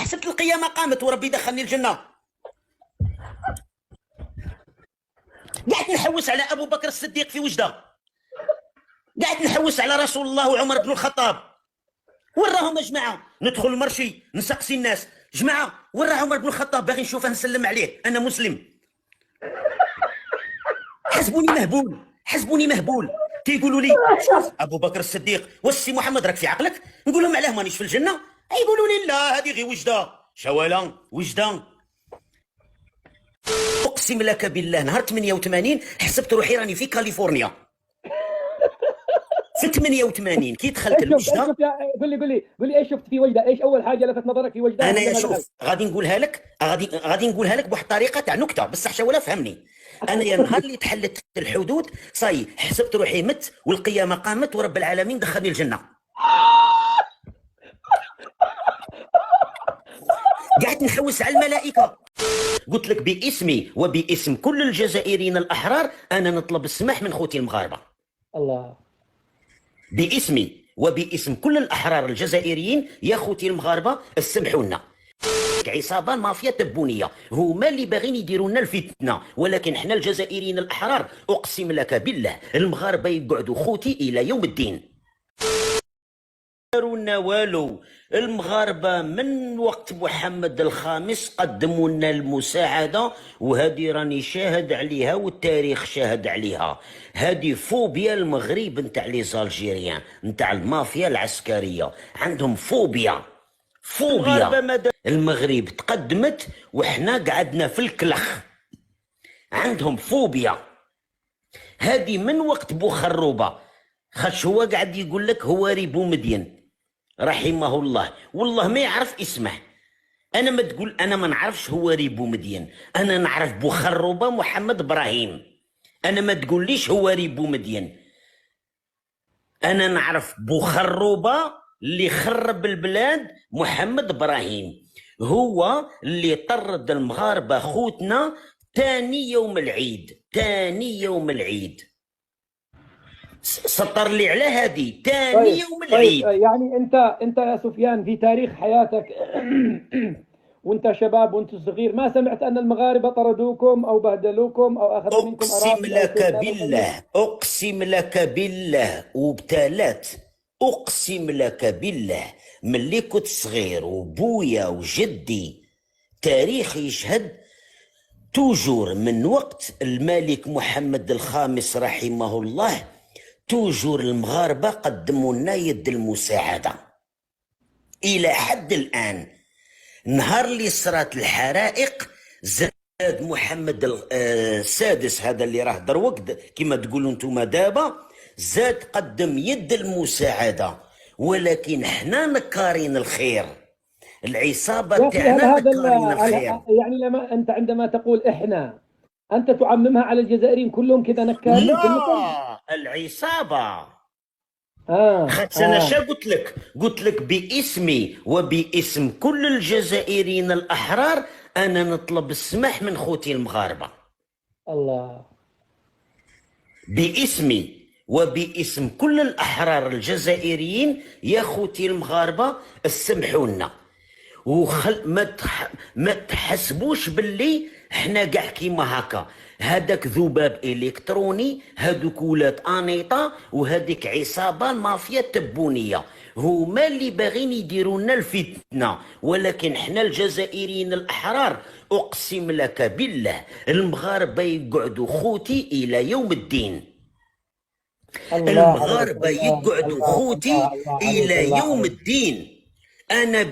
حسبت القيامه قامت وربي دخلني الجنه. قعدت نحوس على ابو بكر الصديق في وجده، قعدت نحوس على رسول الله وعمر بن الخطاب. وين راهم يا جماعه؟ ندخل المرشي نسقسي الناس، جماعه وين راه عمر بن الخطاب؟ باغي نشوفه نسلم عليه، انا مسلم. حسبوني مهبول، حسبوني مهبول. كيقولوا لي شوف ابو بكر الصديق، واش سي محمد راك في عقلك؟ نقول لهم علاه مانيش في الجنه؟ يقولوا لي لا هذه غير وجده. شوالا وجده. اقسم لك بالله نهار 88 حسبت روحي راني في كاليفورنيا. في 88 كي دخلت الوجده. شفت قول لي ايش شفت في وجده؟ ايش اول حاجه لفت نظرك في وجده؟ انا يا شوف غادي نقولها لك، غادي نقولها لك بواحد الطريقه تاع نكته، بصح شوالا فهمني. انا يا نهار اللي تحلت الحدود صاي حسبت روحي مت والقيامه قامت ورب العالمين دخلني الجنه. قعدت نحوس على الملائكه. قلت لك باسمي وباسم كل الجزائريين الاحرار انا نطلب السماح من خوتي المغاربه. الله. باسمي وباسم كل الاحرار الجزائريين يا خوتي المغاربه اسمحوا لنا. عصابه مافيا تبونيه هما اللي باغيين يديروا لنا الفتنه، ولكن حنا الجزائريين الاحرار اقسم لك بالله المغاربه يقعدوا خوتي الى يوم الدين. دارونا والو. المغاربه من وقت محمد الخامس قدموا لنا المساعده، وهذه راني شاهد عليها والتاريخ شاهد عليها. هذه فوبيا المغرب نتاع لي زالجيريان نتاع المافيا العسكريه، عندهم فوبيا. المغرب تقدمت وحنا قعدنا في الكلخ، عندهم فوبيا. هذه من وقت بوخروبه، خاطش هو قاعد يقول لك هو ريبو مدين رحمه الله، والله ما يعرف اسمه. انا ما تقول انا ما نعرفش هو ريبو مدين، انا نعرف بوخروبه محمد ابراهيم. انا ما تقوليش هو ريبو مدين، انا نعرف بوخروبه اللي خرب البلاد محمد ابراهيم، هو اللي طرد المغاربه خوتنا تاني يوم العيد. سطر لي على هذه تاني يوم العيد. يعني انت يا سفيان في تاريخ حياتك وانت شباب وانت صغير ما سمعت ان المغاربه طردوكم او بهدلوكم او اخذوا منكم اراضي؟ اقسم لك بالله وبتالات، اقسم لك بالله ملي كنت صغير وبويا وجدي تاريخ يشهد توجور من وقت الملك محمد الخامس رحمه الله، توجور المغاربه قدموا لنا يد المساعده الى حد الان. نهار اللي صرات الحرائق زاد محمد السادس هذا اللي راه دروك كما تقولوا انتم دابا، زاد قدم يد المساعده، ولكن حنا نكارين الخير، العصابه تاعنا نكارين الخير. يعني لما انت عندما تقول احنا انت تعممها على الجزائريين كلهم كذا نكارين؟ لا العصابه. خاطر انا شا قلت لك باسمي وباسم كل الجزائريين الاحرار انا نطلب السماح من خوتي المغاربه. الله. باسمي وباسم كل الاحرار الجزائريين يا خوتي المغاربه اسمحوا لنا، ما تحسبوش باللي احنا كاع كيما هكا. هذاك ذباب الكتروني، هذوك ولاد انيطه، وهذيك عصابه المافيا التبونيه هما اللي باغيين يديروا لنا الفتنه، ولكن احنا الجزائريين الاحرار اقسم لك بالله المغاربه يقعدوا خوتي الى يوم الدين. المغاربه يقعدوا خوتي الى يوم الدين. انا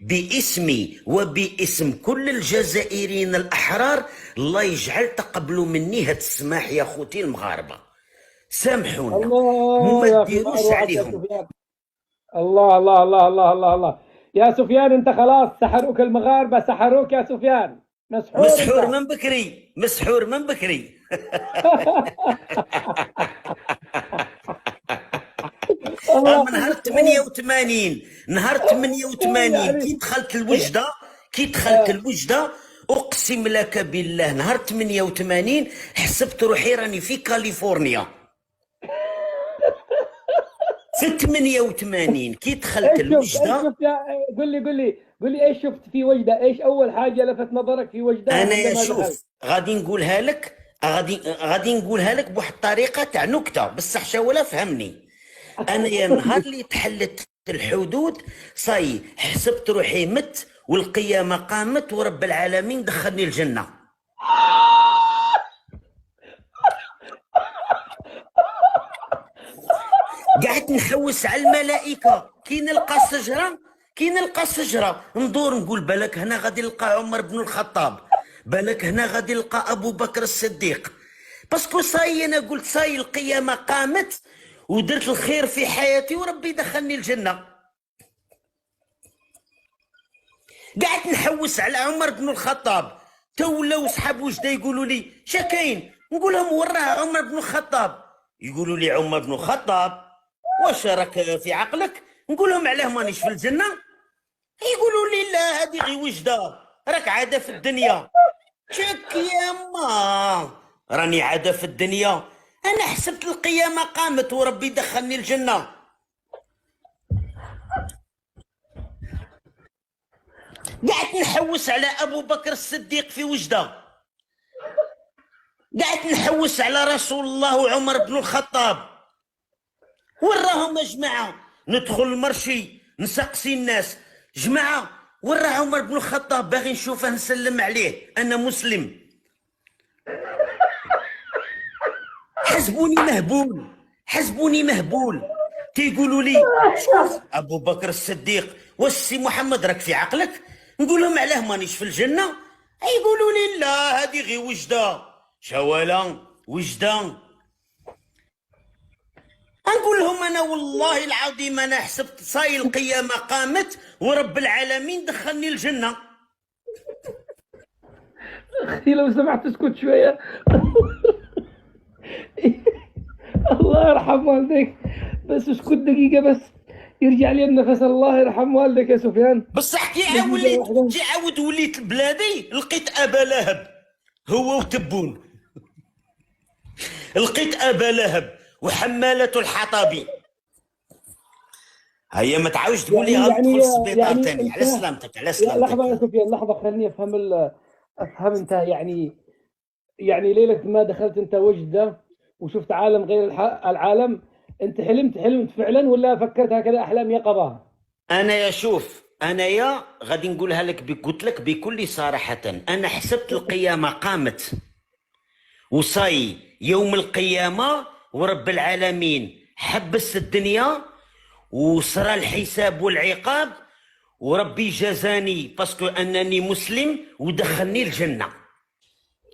باسمي وباسم كل الجزائريين الاحرار الله يجعل تقبلوا مني هاد السماح يا خوتي المغاربه، سامحونا وما تديروش عليهم. الله الله الله الله الله الله. يا سفيان انت خلاص سحروك المغاربه، سحروك يا سفيان. مسحور من بكري، مسحور من بكري. نهار 88 كي دخلت الوجده اقسم لك بالله نهار 88 حسبت روحي راني في كاليفورنيا. في 88 كي دخلت الوجده. قول قل لي ايش شفت في وجده، ايش اول حاجه لفت نظرك في وجده انا يا عندما دخلت؟ شوف غادي نقولها لك، غادي نقولها لك بواحد الطريقه تاع نكته، بصح شاول فهمني. انا يا نهار اللي تحلت الحدود صاي حسبت روحي مت والقيامه قامت ورب العالمين دخلني الجنه. قعدت نحوس على الملائكه كي نلقى الشجره ندور نقول بالك هنا غادي نلقى عمر بن الخطاب، بالك هنا غادي نلقى ابو بكر الصديق، باسكو صاي انا قلت صاي القيامه قامت ودرت الخير في حياتي وربي دخلني الجنه. قعدت نحوس على عمر بن الخطاب، تولاو صحاب وجده يقولوا لي شكاين، نقول لهم وراه عمر بن الخطاب، يقولوا لي عمر بن الخطاب واش راك في عقلك؟ نقول لهم علاه مانيش في الجنه؟ يقولوا لي لا هذه غير وجده، راك عاده في الدنيا. شك يا ما راني عاده في الدنيا، انا حسبت القيامه قامت وربي دخلني الجنه. قعدت نحوس على ابو بكر الصديق في وجده، قعدت نحوس على رسول الله وعمر بن الخطاب، وراهم يا جماعه ندخل المرشي نسقسي الناس، جماعه ورا عمر بن الخطاب باغي نشوفه نسلم عليه انا مسلم. حسبوني مهبول تيقولوا لي شوف ابو بكر الصديق واش سي محمد راك في عقلك؟ نقول لهم علاه مانيش في الجنه؟ يقولوا لي لا هذه غير وجده شوالا وجده. نقول لهم انا والله العظيم انا حسبت صاي القيامه قامت ورب العالمين دخلني الجنه. اختي لو سمحت اسكت شويه. الله يرحم والديك، بس اسكت دقيقه بس يرجع لي النفس. الله يرحم والدك يا سفيان. بصح كي عاود وليت بلادي لقيت ابا لهب هو وتبون، لقيت ابا لهب وحماله الحطب. هيا ما تعاودش تقول لي غندخل السبيطار ثاني. على سلامتك على سلامتك. لحظه يا سفيان، لحظه خليني افهم انت يعني ليله ما دخلت انت وجده وشفت عالم غير العالم، انت حلمت فعلا ولا فكرت هكذا احلام يقظه؟ انا يا شوف انا يا غادي نقولها لك قلت لك بكل صراحه، انا حسبت القيامه قامت وصاي يوم القيامه ورب العالمين حبس الدنيا وصرا الحساب والعقاب وربي جازاني باسكو انني مسلم ودخلني الجنه.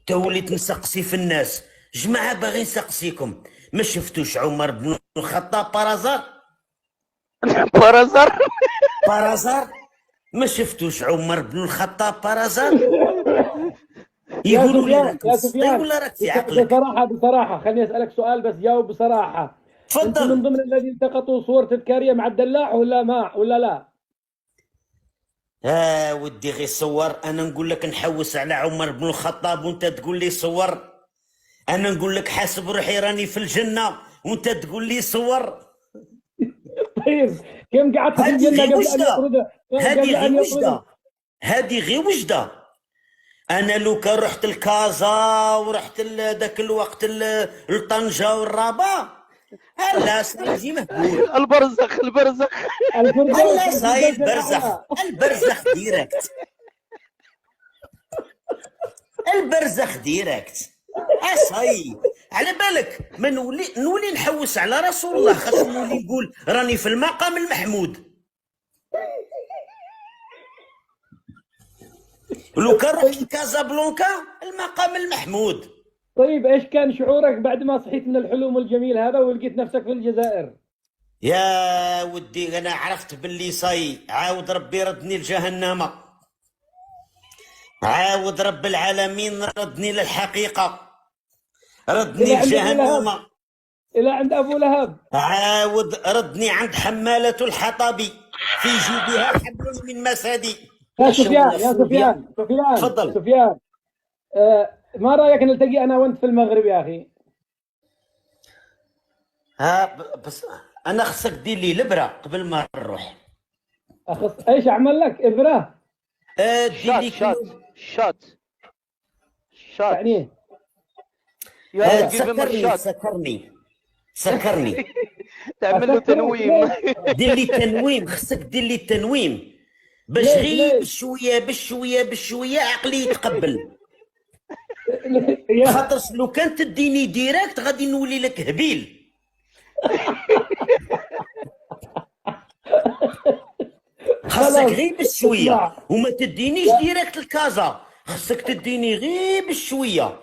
توليت نسقسي في الناس، جماعه باغي نسقسيكم، ما شفتوش عمر بن الخطاب بارازار؟ بارازار ما شفتوش عمر بن الخطاب بارازار؟ يقولوا لي راك مسطي ولا راك في عقلك؟ بصراحه خليني اسالك سؤال بس جاوب بصراحه. تفضل. انت من ضمن الذين التقطوا صور تذكاريه مع الدلاع ولا لا؟ ودي غير صور، انا نقول لك نحوس على عمر بن الخطاب وانت تقول لي صور، انا نقول لك حاسب روحي راني في الجنه وانت تقول لي صور. طيب كم قعدت في الجنه قبل ان يطرده؟ هذه غير وجده. انا لو كان رحت الكازا ورحت ذاك الوقت لطنجه والرابعه هلا سنجي مهبول. البرزخ هلا صاي البرزخ ديريكت صاي على بالك ما نولي نحوس على رسول الله، خاطر نولي نقول راني في المقام المحمود. لو كان رحت لكازابلانكا المقام المحمود. طيب ايش كان شعورك بعد ما صحيت من الحلم الجميل هذا ولقيت نفسك في الجزائر؟ يا ودي انا عرفت باللي صاي عاود ربي ردني لجهنم، عاود رب العالمين ردني للحقيقه، ردني لجهنم، الى عند ابو لهب، عاود ردني عند حماله الحطب في جيبها حبل من مسد. يا سفيان تفضل. سفيان ما رايك نلتقي انا وانت في المغرب يا اخي؟ بس انا خصك دير لي الابره قبل ما نروح. ايش اعمل لك ابره؟ دير لي شات يعني ايه؟ you have to give him a سكرني shot. سكرني تعمل له تنويم. دير لي تنويم، خصك دير لي تنويم باش ليش؟ غير بالشويه عقلي يتقبل. يا خاطر لو كان تديني ديريكت غادي نولي لك هبيل. خاصك غير بالشويه اسمع. وما تدينيش ديريكت الكازا، خاصك تديني غير بالشويه،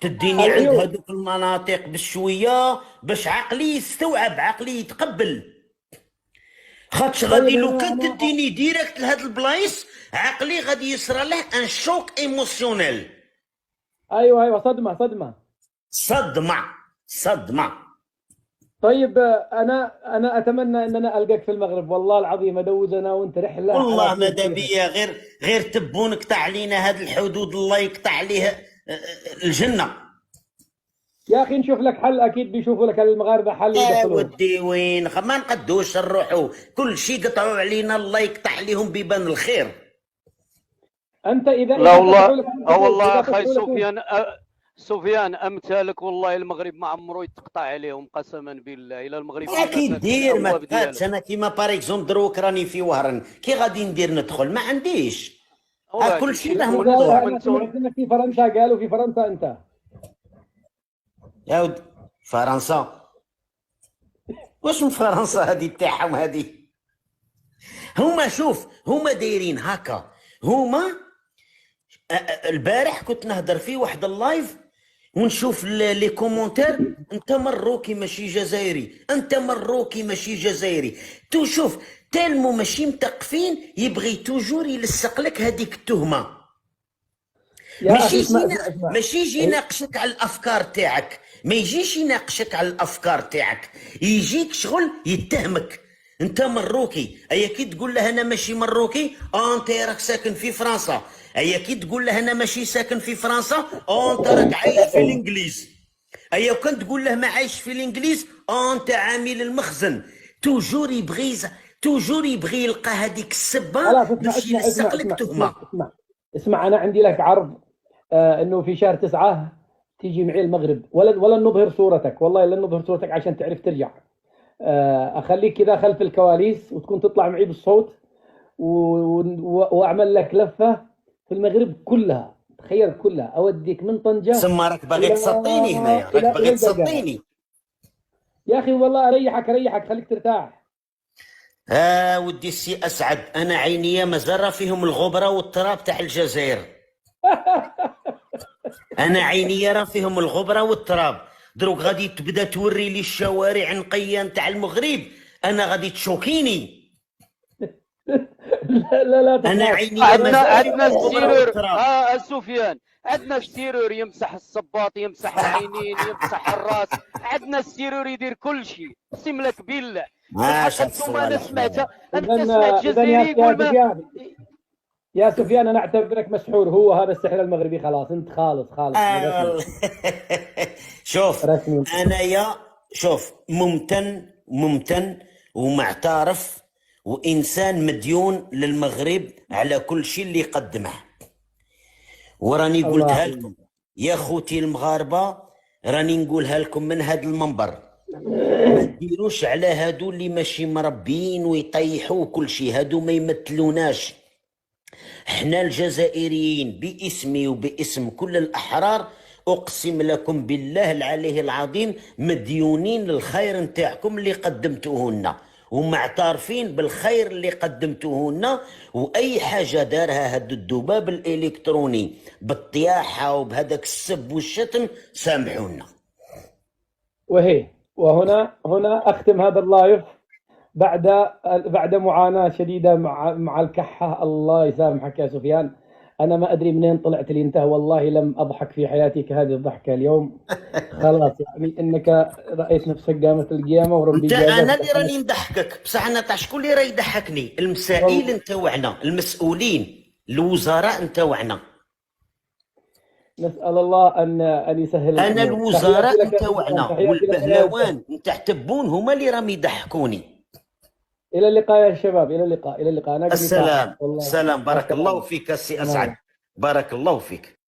تديني عند أيوه. هذوك المناطق بالشويه باش عقلي يستوعب، عقلي يتقبل. خاطش غادي لو كان تديني ديريكت لهاد البلايص عقلي غادي يصرى له ان شوك ايموسيونيل. ايوه صدمه. صدمه. طيب انا اتمنى ان انا القاك في المغرب، والله العظيم ادوز انا وانت رحله. والله ماذا بيا غير تبون يقطع علينا هاد الحدود، الله يقطع عليه الجنه. يا اخي نشوف لك حل، اكيد بيشوفوا لك المغاربه حل يدخلون. ودي وين ما نقدوش نروحوا، كل شيء قطعوا علينا، الله يقطع عليهم بيبان الخير. انت اذا لا والله والله اخي سفيان امثالك والله المغرب ما عمرو يتقطع عليهم قسما بالله. الى المغرب اكيد دير ما تقاتش. انا كيما باريكزوم دروك راني في وهران، كي غادي ندير ندخل ما عنديش كل شيء له موضوع. في فرنسا قالوا في فرنسا انت يا ود فرنسا واش من فرنسا هذه تاعهم هذه؟ هما شوف هما دايرين هكا. هما البارح كنت نهضر في واحد اللايف ونشوف لي كومونتير، انت مروكي ماشي جزائري، انت مروكي ماشي جزائري. تو شوف تالمو ماشي متقفين، يبغي توجور يلصق لك هذيك التهمه. ماشي يجي يناقشك على الافكار تاعك، ما يجيش يناقشك على الافكار تاعك، يجيك شغل يتهمك. انت مروكي، ايا كي تقول له انا ماشي مروكي، انت راك ساكن في فرنسا. ايا كي تقول له انا ماشي ساكن في فرنسا، انت راك عايش في الانجليز. ايا كان تقول له ما عايش في الانجليز، انت عامل المخزن. توجور يبغي يلقى هذيك السبه باش يلصق لك تهمه. اسمع انا عندي لك عرض، انه في شهر 9 تيجي معي المغرب، ولا نظهر صورتك، والله لن نظهر صورتك عشان تعرف ترجع. اخليك كذا خلف الكواليس وتكون تطلع معي بالصوت واعمل لك لفه في المغرب كلها، تخيل كلها، اوديك من طنجه. سما راك باغي تسطيني هنايا، راك باغي تسطيني يا اخي. والله اريحك خليك ترتاح. ودي السي اسعد، انا عينيا مازال فيهم الغبره والتراب تاع الجزائر. انا عينيا راه فيهم الغبره والتراب. دروك غادي تبدا توري لي الشوارع نقيه نتاع المغرب، انا غادي تشوكيني. لا انا عيني عندنا السيرور. سفيان عندنا السيرور يمسح الصباط، يمسح العينين، يمسح الراس. عندنا السيرور يدير كل شيء، اقسم لك بالله. انا سمعت جزائري يقول يا سفيان انا اعتبرك مسحور، هو هذا السحر المغربي، خلاص انت خالص. شوف انايا شوف ممتن ومعترف وانسان مديون للمغرب على كل شيء اللي قدمه، وراني قلتها لكم يا خوتي المغاربه، راني نقولها لكم من هذا المنبر. ما تديروش على هادو اللي ماشي مربيين ويطيحوا كل شيء، هادو ما يمثلوناش. احنا الجزائريين باسمي وباسم كل الاحرار اقسم لكم بالله العلي العظيم مديونين للخير نتاعكم اللي قدمتوه لنا، ومعترفين بالخير اللي قدمتوه لنا. واي حاجه دارها هذا الذباب الالكتروني بالطياحه وبهذاك السب والشتم سامحونا. وهنا اختم هذا اللايف بعد معاناه شديده مع الكحه. الله يسامحك يا سفيان، انا ما ادري منين طلعت لي انت، والله لم اضحك في حياتي كهذه الضحكه اليوم. خلاص يعني انك رايت نفسك قامت القيامه وربي انا اللي راني نضحكك، بصح انا تاع شكون اللي راه يضحكني؟ المسائل نتاوعنا، المسؤولين، الوزراء نتاوعنا. نسال الله ان يسهل. انا الوزراء نتاوعنا والبهلوان نتاع تبون هما اللي راهم يضحكوني. الى اللقاء يا شباب، الى اللقاء، الى اللقاء. انا السلام. والله السلام، بارك السلام. الله فيك السي اسعد، بارك الله فيك.